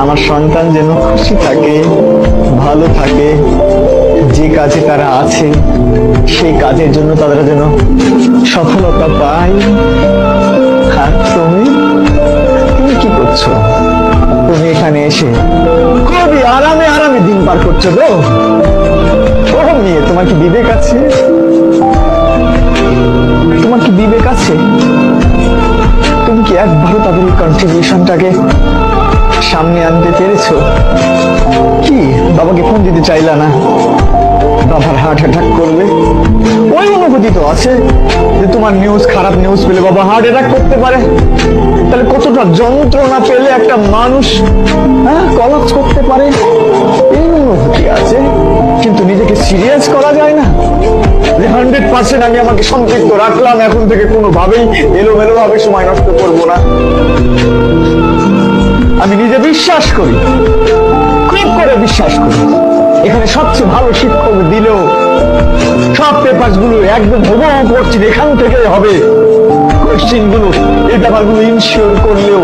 আমার সন্তান যেন খুশি থাকে, ভালো থাকে, যে কাজে তারা আছে সেই কাজের জন্য তারা যেন সফলতা পায়। আর তুমি তুমি কি করছো? তুমি এখানে এসে খুবই আরামে আরামে দিন পার করছো তো? ও মেয়ে, তোমার কি বিবেক আছে? তোমার কি বিবেক আছে? তুমি কি একবারও তাদের কন্ট্রিবিউশনটাকে সামনে আনতে পেরেছো? কি বাবাকে ফোন দিতে চাইলা না? বাবার হার্ট অ্যাটাক করবে, ওই অনুভূতি তো আছে যে তোমার নিউজ, খারাপ নিউজ পেলে বাবা হার্ট অ্যাটাক করতে পারে। তাহলে কতটা যন্ত্রণা পেলে একটা মানুষ কলাপস করতে পারে, এই অনুভূতি আছে। কিন্তু নিজেকে সিরিয়াস করা যায় না যে 100% আমি আমাকে সম্পৃক্ত রাখলাম, এখন থেকে কোনোভাবেই এলোমেলো ভাবে সময় নষ্ট করবো না। আমি নিজে বিশ্বাস করি, খুব করে বিশ্বাস করি, এখানে সবচেয়ে ভালো শিক্ষক দিলেও সব পেপার গুলো একদম হুবহু করছি, এখান থেকে হবে কোশ্চেন গুলো, এই ব্যাপারগুলো ইনশিওর করলেও